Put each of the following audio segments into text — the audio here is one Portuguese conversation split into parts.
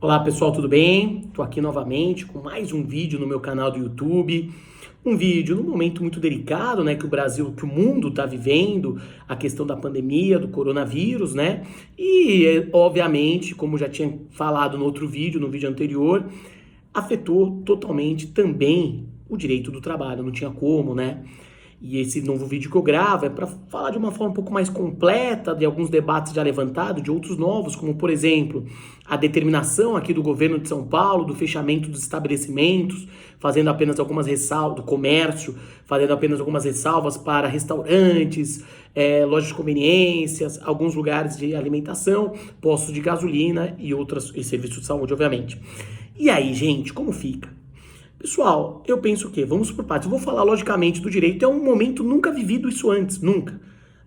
Olá pessoal, tudo bem? Estou aqui novamente com mais um vídeo no meu canal do YouTube. Um vídeo num momento muito delicado, né, que o mundo está vivendo, a questão da pandemia, do coronavírus, né? E, obviamente, como já tinha falado no outro vídeo, no vídeo anterior, afetou totalmente também o direito do trabalho, não tinha como, né? E esse novo vídeo que eu gravo é para falar de uma forma um pouco mais completa de alguns debates já levantados, de outros novos, como, por exemplo, a determinação aqui do governo de São Paulo do fechamento dos estabelecimentos, fazendo apenas algumas ressalvas, do comércio, fazendo apenas algumas ressalvas para restaurantes, lojas de conveniências, alguns lugares de alimentação, postos de gasolina e serviços de saúde, obviamente. E aí, gente, como fica? Pessoal, eu penso que, vamos por partes, eu vou falar logicamente do direito, é um momento nunca vivido isso antes, nunca.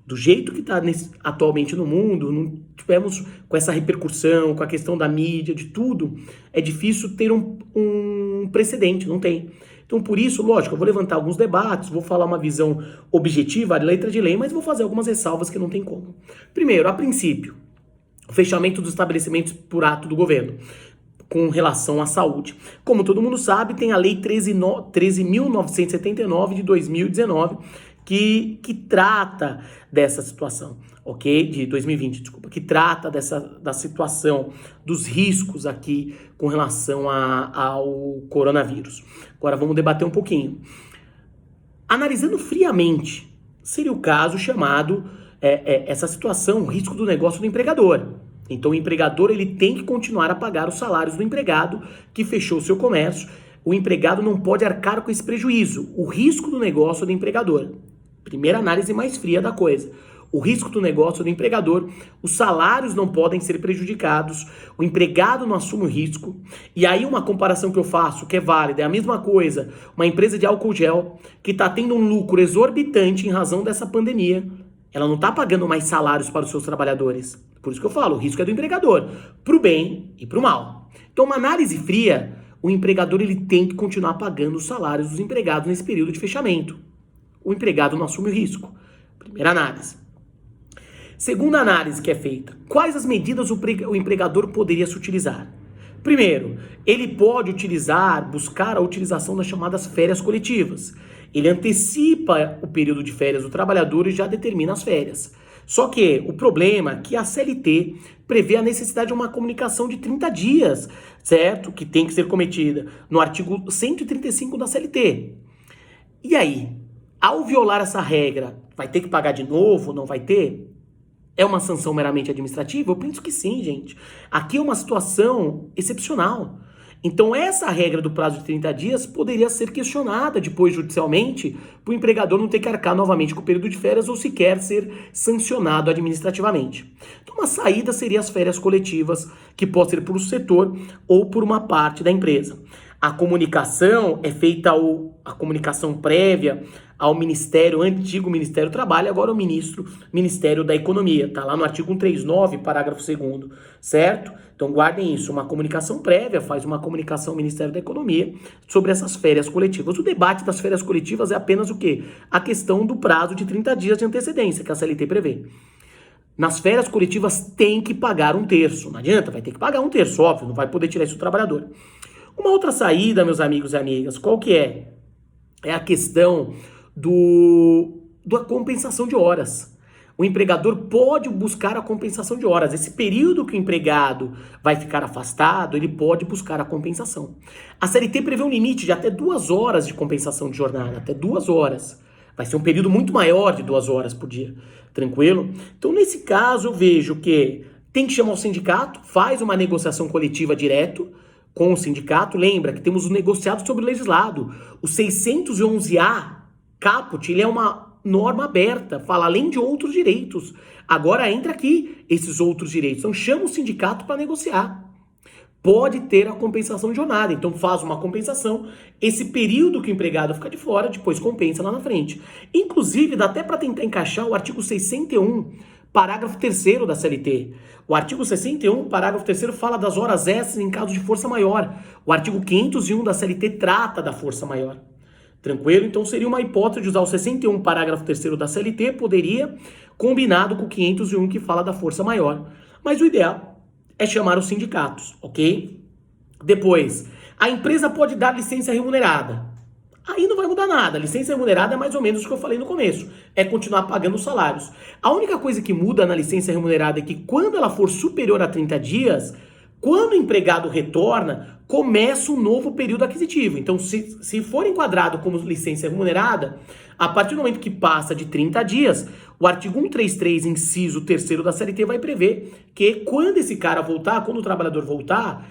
Do jeito que está atualmente no mundo, não tivemos com essa repercussão, com a questão da mídia, de tudo, é difícil ter um precedente, não tem. Então, por isso, lógico, eu vou levantar alguns debates, vou falar uma visão objetiva, letra de lei, mas vou fazer algumas ressalvas que não tem como. Primeiro, a princípio, o fechamento dos estabelecimentos por ato do governo com relação à saúde. Como todo mundo sabe, tem a Lei 13.979 de 2019, que trata dessa situação, ok? De 2020, desculpa, que trata da situação, dos riscos aqui com relação ao coronavírus. Agora vamos debater um pouquinho. Analisando friamente, seria o caso chamado, essa situação, o risco do negócio do empregador. Então o empregador ele tem que continuar a pagar os salários do empregado que fechou o seu comércio. O empregado não pode arcar com esse prejuízo. O risco do negócio do empregador. Primeira análise mais fria da coisa. O risco do negócio do empregador, os salários não podem ser prejudicados, o empregado não assume o risco. E aí uma comparação que eu faço, que é válida, é a mesma coisa, uma empresa de álcool gel que está tendo um lucro exorbitante em razão dessa pandemia, ela não está pagando mais salários para os seus trabalhadores. Por isso que eu falo, o risco é do empregador, para o bem e para o mal. Então, uma análise fria, o empregador ele tem que continuar pagando os salários dos empregados nesse período de fechamento. O empregado não assume o risco. Primeira análise. Segunda análise que é feita, quais as medidas o empregador poderia se utilizar? Primeiro, ele pode buscar a utilização das chamadas férias coletivas. Ele antecipa o período de férias do trabalhador e já determina as férias. Só que o problema é que a CLT prevê a necessidade de uma comunicação de 30 dias, certo? Que tem que ser cometida no artigo 135 da CLT. E aí, ao violar essa regra, vai ter que pagar de novo? Não vai ter? É uma sanção meramente administrativa? Eu penso que sim, gente. Aqui é uma situação excepcional. Então, essa regra do prazo de 30 dias poderia ser questionada depois judicialmente para o empregador não ter que arcar novamente com o período de férias ou sequer ser sancionado administrativamente. Então, uma saída seria as férias coletivas, que pode ser por um setor ou por uma parte da empresa. A comunicação é feita, a comunicação prévia ao antigo Ministério do Trabalho, agora o Ministério da Economia. Está lá no artigo 139, parágrafo 2º, certo? Então guardem isso, uma comunicação prévia, faz uma comunicação ao Ministério da Economia sobre essas férias coletivas. O debate das férias coletivas é apenas o quê? A questão do prazo de 30 dias de antecedência que a CLT prevê. Nas férias coletivas tem que pagar 1/3, não adianta, vai ter que pagar 1/3, óbvio, não vai poder tirar isso do trabalhador. Uma outra saída, meus amigos e amigas, qual que é? É a questão da compensação de horas. O empregador pode buscar a compensação de horas. Esse período que o empregado vai ficar afastado, ele pode buscar a compensação. A CLT prevê um limite de até 2 horas de compensação de jornada, até 2 horas. Vai ser um período muito maior de 2 horas por dia, tranquilo? Então, nesse caso, eu vejo que tem que chamar o sindicato, faz uma negociação coletiva direto com o sindicato. Lembra que temos o negociado sobre o legislado. O 611A, caput, ele é uma norma aberta, fala além de outros direitos. Agora entra aqui esses outros direitos. Então chama o sindicato para negociar. Pode ter a compensação de jornada. Então faz uma compensação. Esse período que o empregado fica de fora, depois compensa lá na frente. Inclusive, dá até para tentar encaixar o artigo 61, parágrafo 3º da CLT. O artigo 61, parágrafo 3º, fala das horas extras em caso de força maior. O artigo 501 da CLT trata da força maior. Tranquilo? Então seria uma hipótese de usar o 61, parágrafo 3º da CLT, poderia, combinado com o 501 que fala da força maior. Mas o ideal é chamar os sindicatos, ok? Depois, a empresa pode dar licença remunerada. Aí não vai mudar nada. A licença remunerada é mais ou menos o que eu falei no começo. É continuar pagando os salários. A única coisa que muda na licença remunerada é que quando ela for superior a 30 dias, quando o empregado retorna, começa um novo período aquisitivo. Então, se for enquadrado como licença remunerada, a partir do momento que passa de 30 dias, o artigo 133, inciso 3º da CLT vai prever que quando esse cara voltar, quando o trabalhador voltar,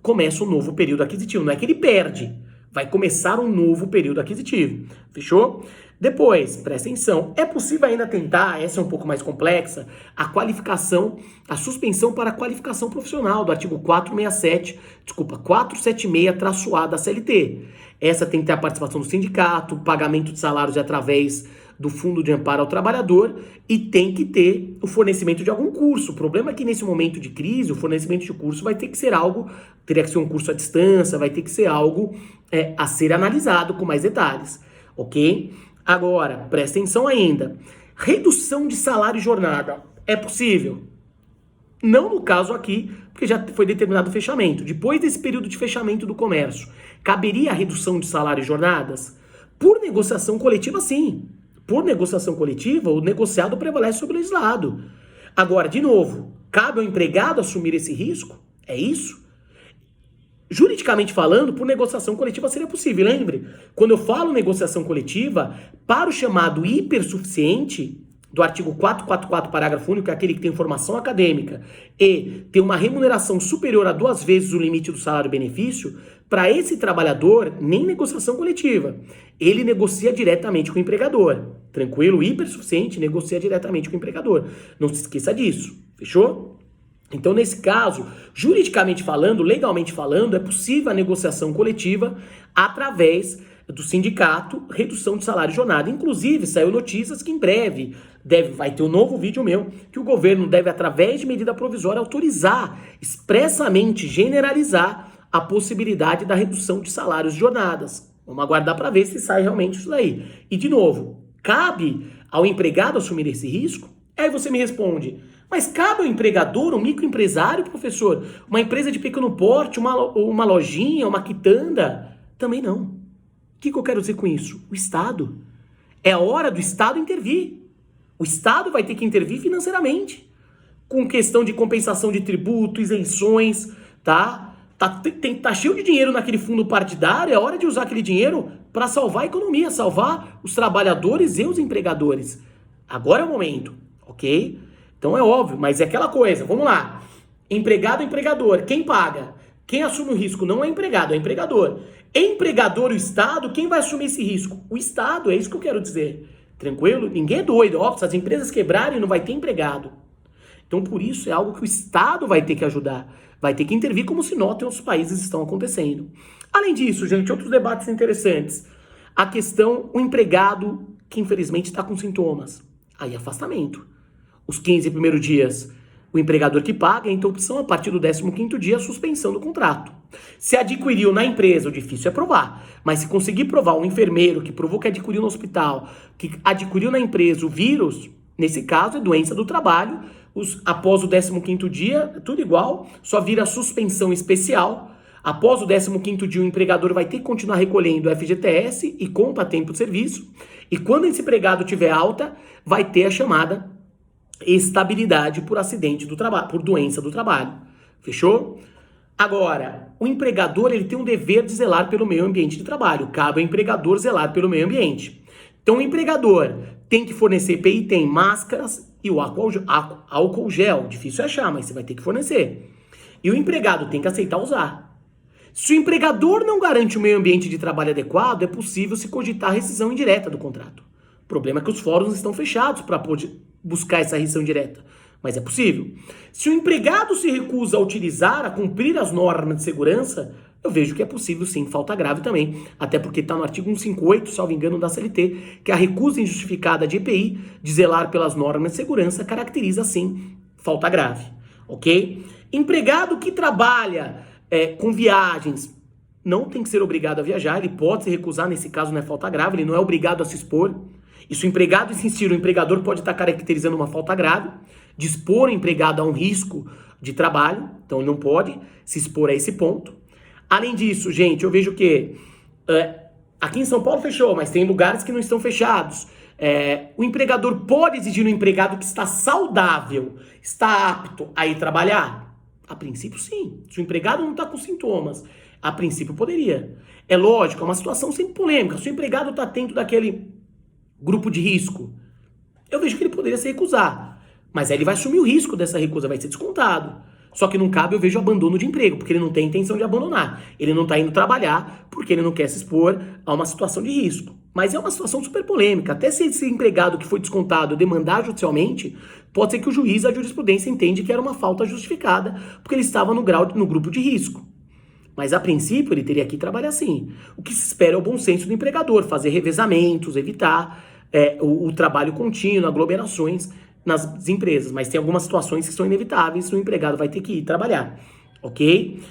começa um novo período aquisitivo. Não é que ele perde. Vai começar um novo período aquisitivo. Fechou? Depois, presta atenção, é possível ainda tentar, essa é um pouco mais complexa, a qualificação, a suspensão para a qualificação profissional do artigo 476-A da CLT. Essa tem que ter a participação do sindicato, pagamento de salários através do Fundo de Amparo ao Trabalhador e tem que ter o fornecimento de algum curso. O problema é que nesse momento de crise, o fornecimento de curso vai ter que ser algo, teria que ser um curso à distância, vai ter que ser algo a ser analisado com mais detalhes, ok? Agora, presta atenção ainda. Redução de salário e jornada. É possível? Não no caso aqui, porque já foi determinado o fechamento. Depois desse período de fechamento do comércio, caberia a redução de salário e jornadas? Por negociação coletiva, sim. Por negociação coletiva, o negociado prevalece sobre o legislado. Agora, de novo, cabe ao empregado assumir esse risco? É isso? Juridicamente falando, por negociação coletiva seria possível. Lembre, quando eu falo negociação coletiva, para o chamado hipersuficiente do artigo 444, parágrafo único, que é aquele que tem formação acadêmica e tem uma remuneração superior a 2 vezes o limite do salário-benefício, para esse trabalhador, nem negociação coletiva. Ele negocia diretamente com o empregador. Tranquilo? O hipersuficiente negocia diretamente com o empregador. Não se esqueça disso. Fechou? Então, nesse caso, juridicamente falando, legalmente falando, é possível a negociação coletiva através do sindicato, redução de salário e jornada. Inclusive, saiu notícias que em breve vai ter um novo vídeo meu, que o governo deve, através de medida provisória, autorizar, expressamente generalizar a possibilidade da redução de salários e jornadas. Vamos aguardar para ver se sai realmente isso daí. E, de novo, cabe ao empregado assumir esse risco? Aí você me responde, mas cabe ao empregador, um microempresário, professor? Uma empresa de pequeno porte, uma lojinha, uma quitanda? Também não. O que eu quero dizer com isso? O Estado. É a hora do Estado intervir. O Estado vai ter que intervir financeiramente. Com questão de compensação de tributo, isenções, tá? Tá cheio de dinheiro naquele fundo partidário, é hora de usar aquele dinheiro para salvar a economia, salvar os trabalhadores e os empregadores. Agora é o momento, ok? Então é óbvio, mas é aquela coisa, vamos lá. Empregado, empregador, quem paga? Quem assume o risco não é empregado, é empregador. Empregador e o Estado, quem vai assumir esse risco? O Estado, é isso que eu quero dizer. Tranquilo? Ninguém é doido, óbvio, se as empresas quebrarem não vai ter empregado. Então por isso é algo que o Estado vai ter que ajudar. Vai ter que intervir como se nota em outros países estão acontecendo. Além disso, gente, outros debates interessantes. A questão, o empregado que infelizmente está com sintomas. Aí afastamento. Os 15 primeiros dias, o empregador que paga, então opção a partir do 15º dia, a suspensão do contrato. Se adquiriu na empresa, o difícil é provar. Mas se conseguir provar um enfermeiro que provou que adquiriu no hospital, que adquiriu na empresa o vírus, nesse caso é doença do trabalho, após o 15º dia, tudo igual, só vira suspensão especial. Após o 15º dia, o empregador vai ter que continuar recolhendo o FGTS e conta tempo de serviço. E quando esse empregado tiver alta, vai ter a chamada estabilidade por acidente do trabalho, por doença do trabalho. Fechou? Agora, o empregador ele tem um dever de zelar pelo meio ambiente de trabalho. Cabe ao empregador zelar pelo meio ambiente. Então, o empregador tem que fornecer PIT, máscaras e o álcool gel. Difícil achar, mas você vai ter que fornecer. E o empregado tem que aceitar usar. Se o empregador não garante um meio ambiente de trabalho adequado, é possível se cogitar a rescisão indireta do contrato. O problema é que os fóruns estão fechados para buscar essa rescisão direta. Mas é possível. Se o empregado se recusa a cumprir as normas de segurança, eu vejo que é possível sim, falta grave também. Até porque está no artigo 158, salvo engano, da CLT, que a recusa injustificada de EPI de zelar pelas normas de segurança caracteriza sim falta grave. Ok? Empregado que trabalha com viagens não tem que ser obrigado a viajar, ele pode se recusar, nesse caso não é falta grave, ele não é obrigado a se expor. E se o empregado insistir, o empregador pode estar caracterizando uma falta grave. de expor o empregado a um risco de trabalho, então ele não pode se expor a esse ponto. Além disso, gente, eu vejo que aqui em São Paulo fechou, mas tem lugares que não estão fechados. O empregador pode exigir no empregado que está saudável, está apto a ir trabalhar? A princípio, sim. Se o empregado não está com sintomas, a princípio poderia. É lógico, é uma situação sempre polêmica. Se o empregado está dentro daquele grupo de risco, eu vejo que ele poderia se recusar. Mas aí ele vai assumir o risco dessa recusa, vai ser descontado. Só que não cabe, eu vejo, abandono de emprego, porque ele não tem intenção de abandonar. Ele não está indo trabalhar porque ele não quer se expor a uma situação de risco. Mas é uma situação super polêmica. Até se esse empregado que foi descontado demandar judicialmente, pode ser que o juiz, a jurisprudência, entende que era uma falta justificada, porque ele estava no grupo de risco. Mas, a princípio, ele teria que trabalhar sim. O que se espera é o bom senso do empregador, fazer revezamentos, evitar o trabalho contínuo, aglomerações nas empresas. Mas tem algumas situações que são inevitáveis, o empregado vai ter que ir trabalhar, ok?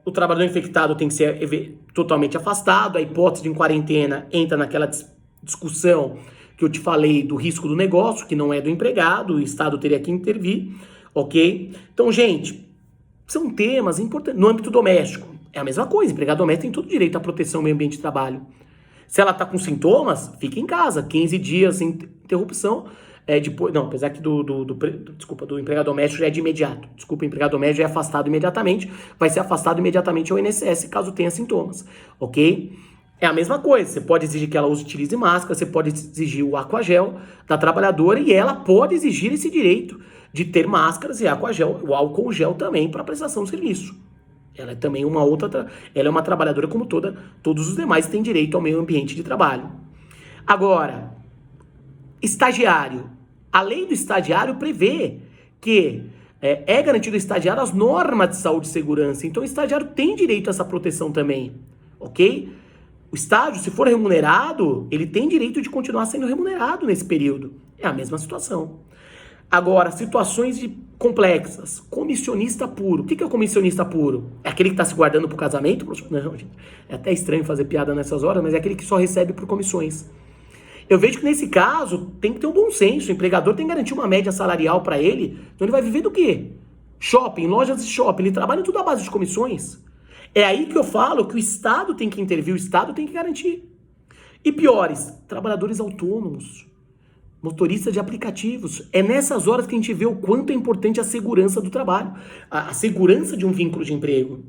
O trabalhador infectado tem que ser totalmente afastado, a hipótese de quarentena entra naquela discussão que eu te falei do risco do negócio, que não é do empregado, o Estado teria que intervir, ok? Então, gente, são temas importantes. No âmbito doméstico, é a mesma coisa. Empregado doméstico tem todo direito à proteção ao meio ambiente de trabalho. Se ela está com sintomas, fica em casa. 15 dias sem interrupção. Depois, não, apesar que do empregado doméstico já é de imediato. Desculpa, o empregado doméstico já é afastado imediatamente. Vai ser afastado imediatamente ao INSS caso tenha sintomas. Ok? É a mesma coisa. Você pode exigir que ela utilize máscara, você pode exigir o Aquagel da trabalhadora e ela pode exigir esse direito de ter máscaras e o álcool gel também para prestação de serviço. Ela é também ela é uma trabalhadora como todos os demais têm direito ao meio ambiente de trabalho. Agora, estagiário. A lei do estagiário prevê que é garantido ao estagiário as normas de saúde e segurança. Então, o estagiário tem direito a essa proteção também, ok? O estágio, se for remunerado, ele tem direito de continuar sendo remunerado nesse período. É a mesma situação. Agora, situações complexas. Comissionista puro. O que é o comissionista puro? É aquele que está se guardando para o casamento? Não, gente. É até estranho fazer piada nessas horas, mas é aquele que só recebe por comissões. Eu vejo que nesse caso tem que ter um bom senso. O empregador tem que garantir uma média salarial para ele. Então ele vai viver do quê? Shopping, lojas de shopping. Ele trabalha tudo à base de comissões. É aí que eu falo que o Estado tem que intervir, o Estado tem que garantir. E piores, trabalhadores autônomos, motoristas de aplicativos. É nessas horas que a gente vê o quanto é importante a segurança do trabalho, a segurança de um vínculo de emprego.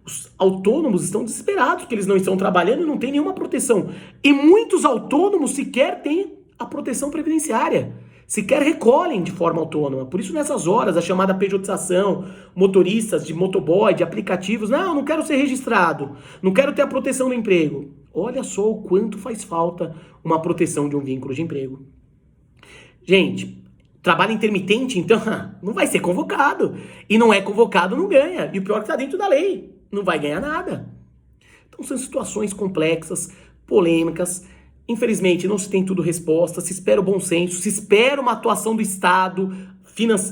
Os autônomos estão desesperados porque eles não estão trabalhando e não têm nenhuma proteção. E muitos autônomos sequer têm a proteção previdenciária. Sequer recolhem de forma autônoma. Por isso, nessas horas, a chamada pejotização, motoristas de motoboy, de aplicativos, não quero ser registrado, não quero ter a proteção do emprego. Olha só o quanto faz falta uma proteção de um vínculo de emprego. Gente, trabalho intermitente, então, não vai ser convocado. E não é convocado, não ganha. E o pior é que está dentro da lei. Não vai ganhar nada. Então, são situações complexas, polêmicas. Infelizmente, não se tem tudo resposta, se espera o bom senso, se espera uma atuação do Estado,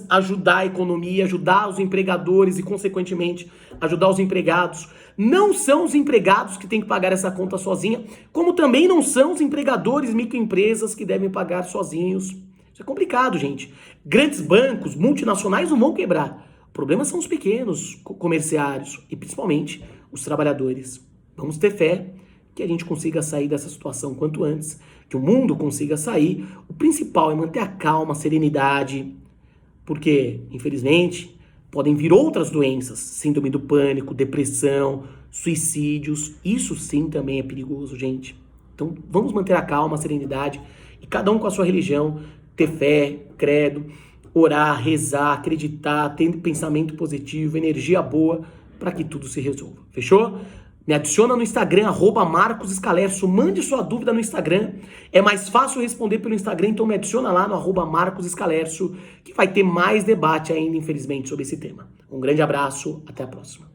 ajudar a economia, ajudar os empregadores e, consequentemente, ajudar os empregados. Não são os empregados que têm que pagar essa conta sozinha, como também não são os empregadores, microempresas que devem pagar sozinhos. Isso é complicado, gente. Grandes bancos, multinacionais não vão quebrar. O problema são os pequenos comerciários e, principalmente, os trabalhadores. Vamos ter fé que a gente consiga sair dessa situação quanto antes, que o mundo consiga sair. O principal é manter a calma, a serenidade, porque, infelizmente, podem vir outras doenças, síndrome do pânico, depressão, suicídios. Isso sim também é perigoso, gente. Então, vamos manter a calma, a serenidade, e cada um com a sua religião, ter fé, credo, orar, rezar, acreditar, ter pensamento positivo, energia boa, para que tudo se resolva. Fechou? Me adiciona no Instagram, @MarcosScalercio. Mande sua dúvida no Instagram. É mais fácil responder pelo Instagram, então me adiciona lá no @MarcosScalercio, que vai ter mais debate ainda, infelizmente, sobre esse tema. Um grande abraço, até a próxima.